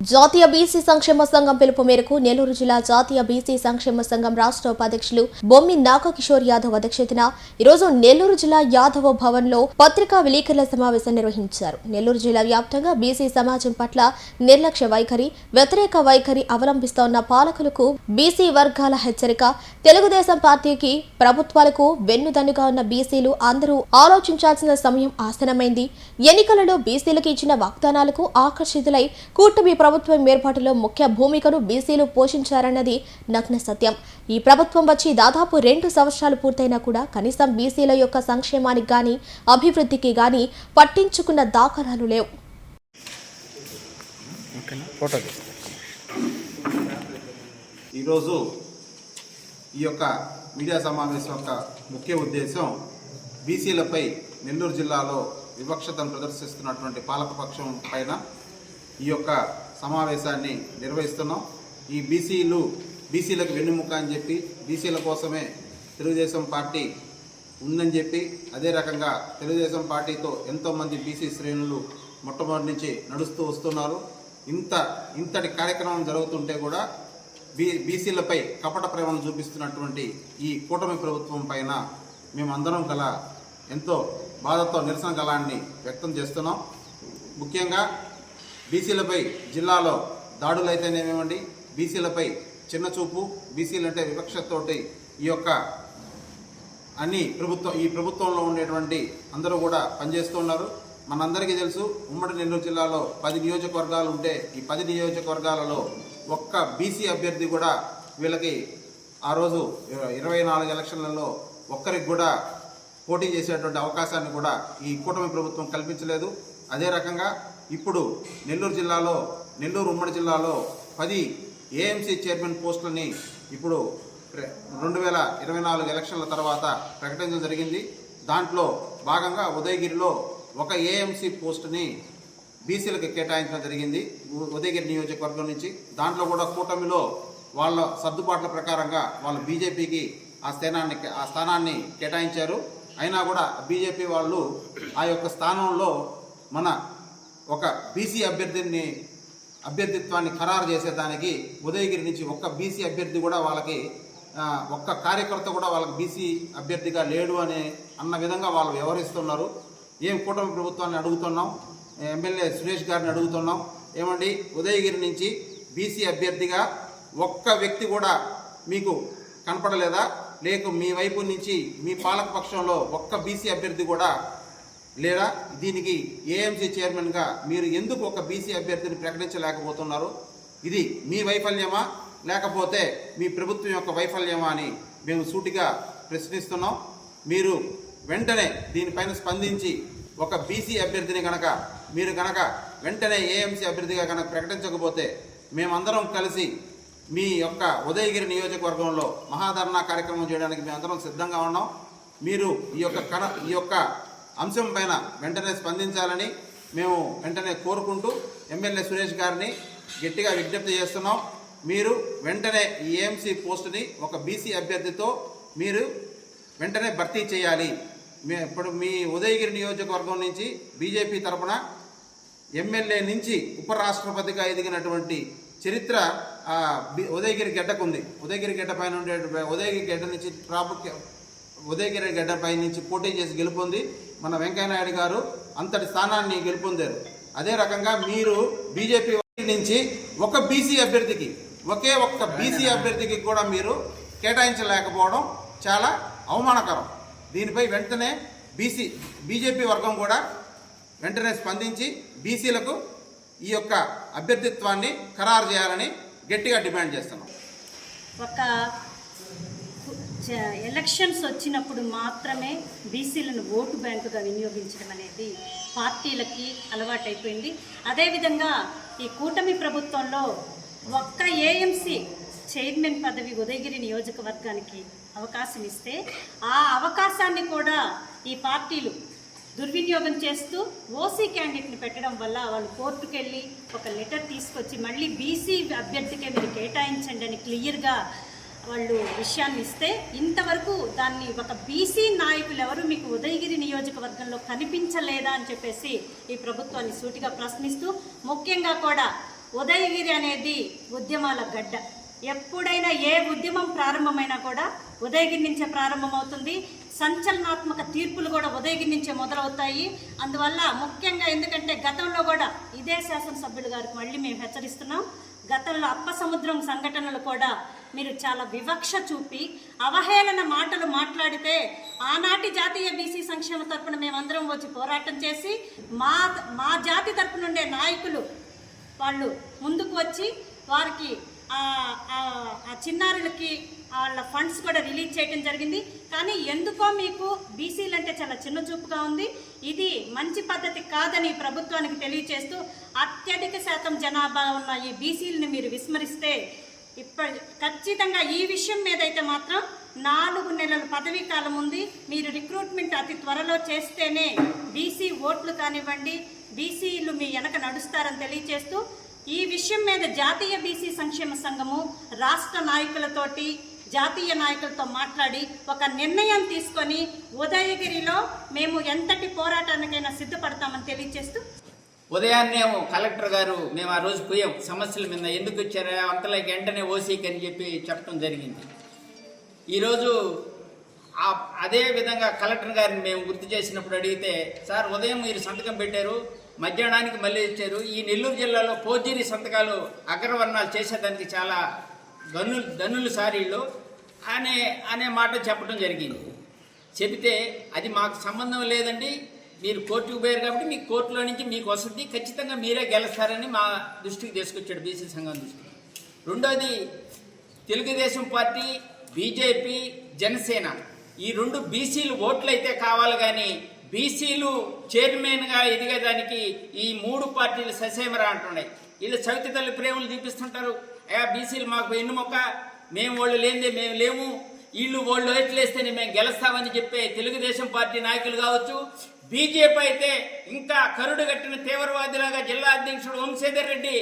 జాతీయ బీసీ సంక్షేమ సంఘం పిలుపు మేరకు నెల్లూరు జిల్లా జాతీయ బీసీ సంక్షేమ సంఘం రాష్ట్ర ఉపాధ్యక్షులు బొమ్మి నాగకిషోర్ యాదవ్ అధ్యక్షతన ఈరోజు నెల్లూరు జిల్లా యాదవ భవన్ లో పత్రికా విలేకరుల సమావేశం నిర్వహించారు. నెల్లూరు జిల్లా వ్యాప్తంగా బీసీ సమాజం పట్ల నిర్లక్ష్య వైఖరి, వ్యతిరేక వైఖరి అవలంబిస్తోన్న పాలకులకు బీసీ వర్గాల హెచ్చరిక. తెలుగుదేశం పార్టీకి, ప్రభుత్వాలకు వెన్నుదన్నుగా ఉన్న బీసీలు అందరూ ఆలోచించాల్సిన సమయం ఆసన్నమైంది. ఎన్నికలలో బీసీలకు ఇచ్చిన వాగ్దానాలకు ఆకర్షితులై కూటమి ప్రభుత్వం ఏర్పాటులో ముఖ్య భూమికను బీసీలు పోషించారన్నది నగ్న సత్యం. ఈ ప్రభుత్వం వచ్చి దాదాపు 2 సంవత్సరాలు పూర్తయినా కూడా కనీసం బీసీల యొక్క సంక్షేమానికి గాని, అభివృద్ధికి గాని పట్టించుకున్న దాఖలాలు లేవు. ఈరోజు ఈ యొక్క మీడియా సమావేశం యొక్క ముఖ్య ఉద్దేశం బీసీలపై నెల్లూరు జిల్లాలో వివక్షతను ప్రదర్శిస్తున్నటువంటి పాలకపక్షం పైన ఈ యొక్క సమావేశాన్ని నిర్వహిస్తున్నాం. ఈ బీసీలకు వెన్నెముక అని చెప్పి, బీసీల కోసమే తెలుగుదేశం పార్టీ ఉందని చెప్పి, అదే రకంగా తెలుగుదేశం పార్టీతో ఎంతోమంది బీసీ శ్రేణులు మొట్టమొదటి నుంచి నడుస్తూ వస్తున్నారు. ఇంతటి కార్యక్రమం జరుగుతుంటే కూడా బీసీలపై కపట ప్రేమను చూపిస్తున్నటువంటి ఈ కూటమి ప్రభుత్వం పైన మేమందరం ఎంతో బాధతో నిరసన గళాన్ని వ్యక్తం చేస్తున్నాం. ముఖ్యంగా బీసీలపై జిల్లాలో దాడులు అయితేనేమివ్వండి, బీసీలపై చిన్నచూపు, బీసీలంటే వివక్షతోటి ఈ ప్రభుత్వంలో ఉండేటువంటి అందరూ కూడా పనిచేస్తున్నారు. మనందరికీ తెలుసు, ఉమ్మడి నెల్లూరు జిల్లాలో 10 నియోజకవర్గాలు ఉంటే ఈ 10 నియోజకవర్గాలలో ఒక్క బీసీ అభ్యర్థి కూడా వీళ్ళకి ఆ రోజు 24 ఎలక్షన్లలో ఒక్కరికి కూడా పోటీ చేసేటువంటి అవకాశాన్ని కూడా ఈ కూటమి ప్రభుత్వం కల్పించలేదు. అదే రకంగా ఇప్పుడు నెల్లూరు ఉమ్మడి జిల్లాలో 10 ఏఎంసీ చైర్మన్ పోస్టులని ఇప్పుడు 2024 ఎలక్షన్ల తర్వాత ప్రకటించడం జరిగింది. దాంట్లో భాగంగా ఉదయగిరిలో ఒక ఏఎంసీ పోస్టుని బీసీలకు కేటాయించడం జరిగింది, ఉదయగిరి నియోజకవర్గం నుంచి. దాంట్లో కూడా కూటమిలో వాళ్ళ సర్దుబాట్ల ప్రకారంగా వాళ్ళు బీజేపీకి ఆ స్థానాన్ని కేటాయించారు. అయినా కూడా బీజేపీ వాళ్ళు ఆ యొక్క స్థానంలో మన ఒక బీసీ అభ్యర్థిత్వాన్ని ఖరారు చేసేదానికి ఉదయగిరి నుంచి ఒక్క బీసీ అభ్యర్థి కూడా వాళ్ళకి, ఒక్క కార్యకర్త కూడా వాళ్ళకి బీసీ అభ్యర్థిగా లేడు అన్న విధంగా వాళ్ళు వ్యవహరిస్తున్నారు. ఏం కూటమి ప్రభుత్వాన్ని అడుగుతున్నాం, ఎమ్మెల్యే సురేష్ గారిని అడుగుతున్నాం, ఏమండి ఉదయగిరి నుంచి బీసీ అభ్యర్థిగా ఒక్క వ్యక్తి కూడా మీకు కనపడలేదా? లేక మీ వైపు నుంచి మీ పాలకపక్షంలో ఒక్క బీసీ అభ్యర్థి కూడా లేదా? దీనికి ఏఎంసీ చైర్మన్గా మీరు ఎందుకు ఒక బీసీ అభ్యర్థిని ప్రకటించలేకపోతున్నారు? ఇది మీ వైఫల్యమా లేకపోతే మీ ప్రభుత్వం యొక్క వైఫల్యమా అని మేము సూటిగా ప్రశ్నిస్తున్నాం. మీరు వెంటనే దీనిపైన స్పందించి ఒక బీసీ అభ్యర్థిని మీరు వెంటనే ఏఎంసీ అభ్యర్థిగా ప్రకటించకపోతే మేమందరం కలిసి మీ యొక్క ఉదయగిరి నియోజకవర్గంలో మహాధర్నా కార్యక్రమం చేయడానికి మేమందరం సిద్ధంగా ఉన్నాం. మీరు ఈ యొక్క అంశం పైన వెంటనే స్పందించాలని మేము వెంటనే కోరుకుంటూ ఎమ్మెల్యే సురేష్ గారిని గట్టిగా విజ్ఞప్తి చేస్తున్నాం. మీరు వెంటనే ఈ ఏఎంసీ పోస్టుని ఒక బీసీ అభ్యర్థితో మీరు వెంటనే భర్తీ చేయాలి. ఇప్పుడు మీ ఉదయగిరి నియోజకవర్గం నుంచి బీజేపీ తరఫున ఎమ్మెల్యే నుంచి ఉపరాష్ట్రపతిగా ఎదిగినటువంటి చరిత్ర ఉదయగిరి గడ్డకుంది. ఉదయగిరి గడ్డ పైన ఉండే ఉదయగిరి గడ్డపై నుంచి పోటీ చేసి గెలుపొంది మన వెంకయ్యనాయుడు గారు అంతటి స్థానాన్ని గెలుపొందారు. అదే రకంగా మీరు బీజేపీ నుంచి ఒక బీసీ అభ్యర్థికి, ఒక్క బీసీ అభ్యర్థికి కూడా మీరు కేటాయించలేకపోవడం చాలా అవమానకరం. దీనిపై వెంటనే బీజేపీ వర్గం కూడా వెంటనే స్పందించి బీసీలకు ఈ యొక్క అభ్యర్థిత్వాన్ని ఖరారు చేయాలని గట్టిగా డిమాండ్ చేస్తున్నాం. ఒక ఎలక్షన్స్ వచ్చినప్పుడు మాత్రమే బీసీలను ఓటు బ్యాంకుగా వినియోగించడం అనేది పార్టీలకి అలవాటైపోయింది. అదేవిధంగా ఈ కూటమి ప్రభుత్వంలో ఒక్క ఏఎంసీ చైర్మన్ పదవి ఉదయగిరి నియోజకవర్గానికి అవకాశం ఇస్తే ఆ అవకాశాన్ని కూడా ఈ పార్టీలు దుర్వినియోగం చేస్తూ ఓసీ క్యాండిడేట్ని పెట్టడం వల్ల వాళ్ళు కోర్టుకు వెళ్ళి ఒక లెటర్ తీసుకొచ్చి మళ్ళీ బీసీ అభ్యర్థికే మీరు కేటాయించండి అని క్లియర్గా వాళ్ళు విషయాన్ని ఇస్తే, ఇంతవరకు దాన్ని ఒక బీసీ నాయకులు ఎవరు మీకు ఉదయగిరి నియోజకవర్గంలో కనిపించలేదా అని చెప్పేసి ఈ ప్రభుత్వాన్ని సూటిగా ప్రశ్నిస్తూ, ముఖ్యంగా కూడా ఉదయగిరి అనేది ఉద్యమాల గడ్డ. ఎప్పుడైనా ఏ ఉద్యమం ప్రారంభమైనా కూడా ఉదయగిరి నుంచే ప్రారంభమవుతుంది. సంచలనాత్మక తీర్పులు కూడా ఉదయగిరి నుంచే మొదలవుతాయి. అందువల్ల ముఖ్యంగా ఎందుకంటే గతంలో కూడా ఇదే శాసనసభ్యులు గారికి మళ్ళీ మేము హెచ్చరిస్తున్నాం, గతంలో అప్పసముద్రం సంఘటనలు కూడా మీరు చాలా వివక్ష చూపి అవహేళన మాటలు మాట్లాడితే ఆనాటి జాతీయ బీసీ సంక్షేమ తరపున మేమందరం వచ్చి పోరాటం చేసి మా జాతి తరపు నుండే నాయకులు వాళ్ళు ముందుకు వచ్చి వారికి ఆ చిన్నారులకి వాళ్ళ ఫండ్స్ కూడా రిలీజ్ చేయడం జరిగింది. కానీ ఎందుకో మీకు బీసీలు అంటే చాలా చిన్న చూపుగా ఉంది. ఇది మంచి పద్ధతి కాదని ప్రభుత్వానికి తెలియచేస్తూ అత్యధిక శాతం జనాభా ఉన్న ఈ బీసీలను మీరు విస్మరిస్తే ఖచ్చితంగా ఈ విషయం మీద అయితే మాత్రం 4 నెలల పదవీ కాలం ఉంది. మీరు రిక్రూట్మెంట్ అతి త్వరలో చేస్తేనే బీసీ ఓట్లు కానివ్వండి, బీసీలు మీ వెనక నడుస్తారని తెలియచేస్తూ ఈ విషయం మీద జాతీయ బీసీ సంక్షేమ సంఘము రాష్ట్ర నాయకులతోటి జాతీయ నాయకులతో మాట్లాడి ఒక నిర్ణయం తీసుకొని ఉదయగిరిలో మేము ఎంతటి పోరాటానికైనా సిద్ధపడతామని తెలియజేస్తూ ఉదయాన్నే కలెక్టర్ గారు మేము ఆ రోజు పోయాం సమస్యల మీద, ఎందుకు వచ్చారా అంతలోకి వెంటనే ఓసీకి అని చెప్పడం జరిగింది. ఈరోజు అదే విధంగా కలెక్టర్ గారిని మేము గుర్తు చేసినప్పుడు అడిగితే, సార్ ఉదయం మీరు సంతకం పెట్టారు, మధ్యాహ్నానికి మళ్ళీ ఇచ్చారు, ఈ నెల్లూరు జిల్లాలో ఫోర్జరీ సంతకాలు అగ్రవర్ణాలు చేసేదానికి చాలా గనులు సారీళ్ళు అనే మాట చెప్పడం జరిగింది. చెబితే అది మాకు సంబంధం లేదండి, మీరు కోర్టుకు పోయారు కాబట్టి మీకు కోర్టులో నుంచి మీకు వసతి ఖచ్చితంగా మీరే గెలుస్తారని మా దృష్టికి తీసుకొచ్చాడు బీసీ సంఘం దృష్టికి. రెండోది తెలుగుదేశం పార్టీ, బీజేపీ, జనసేన ఈ 2 బీసీలు ఓట్లు అయితే కావాలి, కానీ బీసీలు చైర్మన్గా ఎదిగేదానికి ఈ 3 పార్టీలు ససేమరా అంటున్నాయి. వీళ్ళు చవితి తల్లి ప్రేమలు చూపిస్తుంటారు, అయ్యా బీసీలు మాకు ఎన్నుమొక్క, మేము వాళ్ళు లేనిదే మేము లేము, వీళ్ళు వాళ్ళు ఓట్లేస్తేనే మేము గెలుస్తామని చెప్పే తెలుగుదేశం పార్టీ నాయకులు కావచ్చు. బీజేపీ అయితే ఇంకా కరుడు కట్టిన తీవ్రవాదిలాగా జిల్లా అధ్యక్షుడు వంశీధర్ రెడ్డి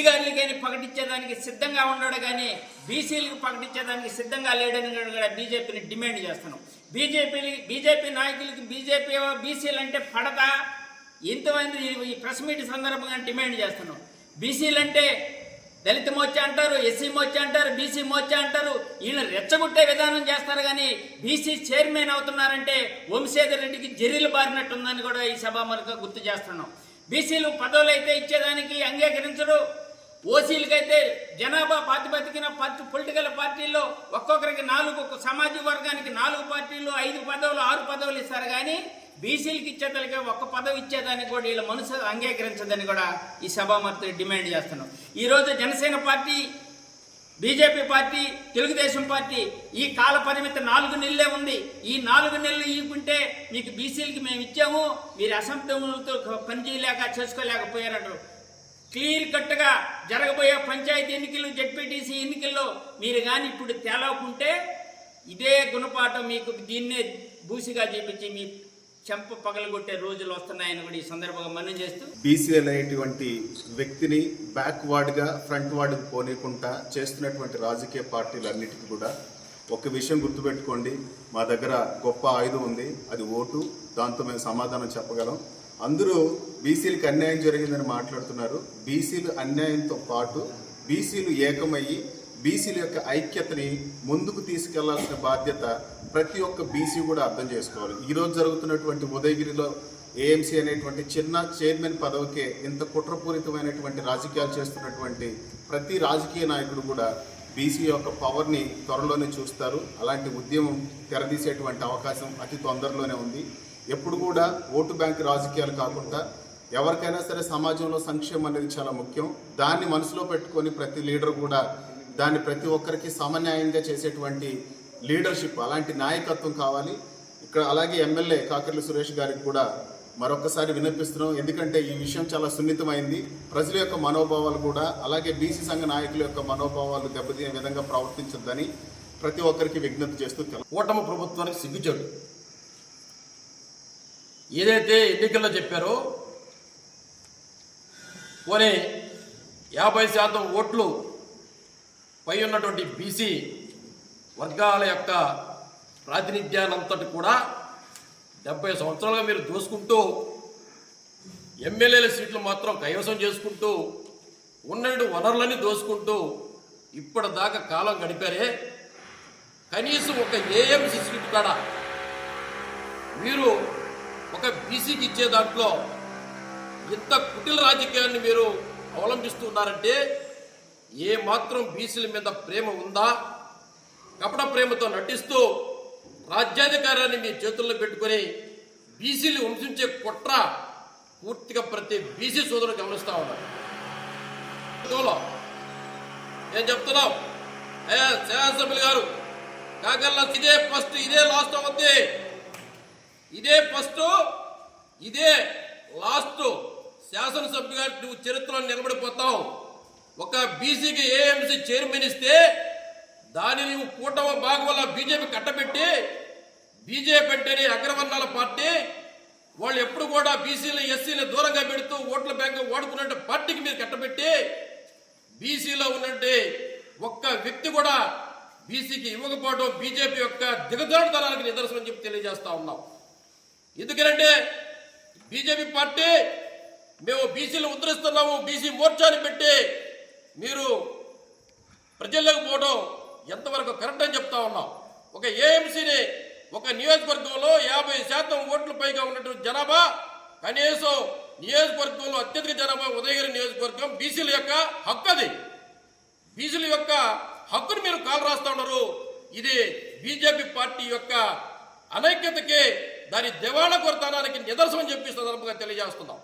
గారికి ప్రకటించేదానికి సిద్ధంగా ఉన్నాడు, కానీ బీసీలకు ప్రకటించేదానికి సిద్ధంగా లేడని కూడా బీజేపీని డిమాండ్ చేస్తున్నాం. బీజేపీ నాయకులకి బీసీలు అంటే పడదా ఇంతమంది ఈ ప్రెస్ మీట్ సందర్భంగా డిమాండ్ చేస్తున్నాం. బీసీలు అంటే దళిత మోర్చా అంటారు, ఎస్సీ మోర్చా అంటారు, బీసీ మోర్చా అంటారు, వీళ్ళని రెచ్చగొట్టే విధానం చేస్తారు. కానీ బీసీ చైర్మన్ అవుతున్నారంటే వంశీధర్ రెడ్డికి జరీలు బారినట్టుందని కూడా ఈ సభాముఖంగా గుర్తు చేస్తున్నాం. బీసీలు పదవులు అయితే ఇచ్చేదానికి అంగీకరించరు, ఓసీలకైతే జనాభా ప్రాతిపదికన పొలిటికల్ పార్టీల్లో ఒక్కొక్కరికి 4 సామాజిక వర్గానికి 4 పార్టీలు 5 పదవులు 6 పదవులు ఇస్తారు, కానీ బీసీలకు ఇచ్చేతలకే 1 పదవి ఇచ్చేదానికి కూడా వీళ్ళ మనసు అంగీకరించదని కూడా ఈ సభామర్తి డిమాండ్ చేస్తున్నాం. ఈరోజు Janasena party, BJP party, Telugu Desam party ఈ కాల పరిమితి 4 నెలలే ఉంది. ఈ 4 నెలలు ఇవ్వకుంటే మీకు బీసీలకి మేము ఇచ్చాము, మీరు అసంతృప్తులతో పనిచేయలేక చేసుకోలేకపోయారంటారు. క్లియర్ కట్గా జరగబోయే పంచాయతీ ఎన్నికలు, జెడ్పీటీసీ ఎన్నికల్లో మీరు కానీ ఇప్పుడు తేలకుంటే ఇదే గుణపాఠం మీకు దీన్నే బూసిగా చూపించి మీ చెంప పగలగొట్టే రోజులు వస్తున్నాయని కూడా ఈ సందర్భంగా మనం చేస్తూ బీసీ అనేటువంటి వ్యక్తిని బ్యాక్వర్డ్గా ఫ్రంట్ వర్డ్కి పోనీకుండా చేస్తున్నటువంటి రాజకీయ పార్టీలన్నిటికీ కూడా ఒక విషయం గుర్తుపెట్టుకోండి, మా దగ్గర గొప్ప ఆయుధం ఉంది, అది ఓటు. దాంతో మేము సమాధానం చెప్పగలం. అందరూ బీసీలకు అన్యాయం జరిగిందని మాట్లాడుతున్నారు. బీసీలు అన్యాయంతో పాటు బీసీలు ఏకమయ్యి బీసీల యొక్క ఐక్యతని ముందుకు తీసుకెళ్లాల్సిన బాధ్యత ప్రతి ఒక్క బీసీ కూడా అర్థం చేసుకోవాలి. ఈరోజు జరుగుతున్నటువంటి ఉదయగిరిలో ఏఎంసీ అనేటువంటి చిన్న చైర్మన్ పదవికే ఇంత కుట్రపూరితమైనటువంటి రాజకీయాలు చేస్తున్నటువంటి ప్రతి రాజకీయ నాయకుడు కూడా బీసీ యొక్క పవర్ని త్వరలోనే చూస్తారు. అలాంటి ఉద్యమం తెరదీసేటువంటి అవకాశం అతి తొందరలోనే ఉంది. ఎప్పుడు కూడా ఓటు బ్యాంక్ రాజకీయాలు కాకుండా ఎవరికైనా సరే సమాజంలో సంక్షేమం అనేది చాలా ముఖ్యం. దాన్ని మనసులో పెట్టుకొని ప్రతి లీడర్ కూడా దాన్ని ప్రతి ఒక్కరికి సమన్యాయంగా చేసేటువంటి లీడర్షిప్, అలాంటి నాయకత్వం కావాలి. ఇక్కడ అలాగే ఎమ్మెల్యే కాకర్ల సురేష్ గారికి కూడా మరొకసారి వినిపిస్తున్నాం, ఎందుకంటే ఈ విషయం చాలా సున్నితమైంది. ప్రజల యొక్క మనోభావాలు కూడా అలాగే బీసీ సంఘ నాయకుల యొక్క మనోభావాలు దెబ్బతినే విధంగా ప్రవర్తించొద్దని ప్రతి ఒక్కరికి విజ్ఞప్తి చేస్తూ కూటమి ప్రభుత్వానికి సిగ్గుచేటు. ఏదైతే ఎన్నికల్లో చెప్పారో పోనీ 50% ఓట్లు పై ఉన్నటువంటి బీసీ వర్గాల యొక్క ప్రాతినిధ్యాన్నంతటి కూడా 70 సంవత్సరాలుగా మీరు దోసుకుంటూ ఎమ్మెల్యేల సీట్లు మాత్రం కైవసం చేసుకుంటూ ఉన్నటువంటి వనరులని దోసుకుంటూ ఇప్పటిదాకా కాలం గడిపారే. కనీసం ఒక ఏఎంసీ సీటు కాడ మీరు ఒక బీసీకి ఇచ్చే దాంట్లో ఇంత కుటిల రాజకీయాన్ని మీరు అవలంబిస్తున్నారంటే ఏ మాత్రం బీసీల మీద ప్రేమ ఉందా? కపట ప్రేమతో నటిస్తూ రాజ్యాధికారాన్ని మీ చేతుల్లో పెట్టుకొని బీసీలు వంశించే కుట్ర పూర్తిగా ప్రతి బీసీ సోదరుడు గమనిస్తా ఉన్నారు. ఏం చెప్తున్నాం? శాసనసభ్యులు గారు కాకల్లా ఇదే ఫస్ట్ ఇదే లాస్ట్ అవుద్ది, ఇదే ఫస్ట్ ఇదే లాస్ట్. శాసనసభ్యు గారు నువ్వు చరిత్రలో నిలబడిపోతావు. ఒక బీసీకి ఏఎంసీ చైర్మన్ ఇస్తే దాన్ని నువ్వు కూటమి భాగం వల్ల బీజేపీ కట్టబెట్టి, బీజేపీ అంటేనే అగ్రవర్ణాల పార్టీ, వాళ్ళు ఎప్పుడు కూడా బీసీలు ఎస్సీలు దూరంగా పెడుతూ ఓట్ల బ్యాంకు వాడుకున్నట్టు పార్టీకి మీరు కట్టబెట్టి బీసీలో ఉన్నట్టు ఒక్క వ్యక్తి కూడా బీసీకి ఇవ్వకపోవడం బీజేపీ యొక్క దిగజారుతనానికి నిదర్శనం చెప్పి తెలియజేస్తా ఉన్నాం. ఎందుకంటే బీజేపీ పార్టీ మేము బీసీలు ఉద్ధరిస్తున్నాము, బీసీ మోర్చాని పెట్టి మీరు ప్రజల్లోకి పోవడం ఎంతవరకు కరెక్ట్ అని చెప్తా ఉన్నాం. ఒక ఏఎంసీని ఒక నియోజకవర్గంలో 50% ఓట్ల పైగా ఉన్నటువంటి జనాభా, కనీసం నియోజకవర్గంలో అత్యధిక జనాభా ఉదయగిరి నియోజకవర్గం, బీసీల యొక్క హక్కు అది. బీసీల యొక్క హక్కును మీరు కాలు రాస్తా ఉన్నారు. ఇది బీజేపీ పార్టీ యొక్క అనైక్యతకి, దాని దివాళా కొరతనానికి నిదర్శనం చెప్పి సందర్భంగా తెలియజేస్తున్నాం.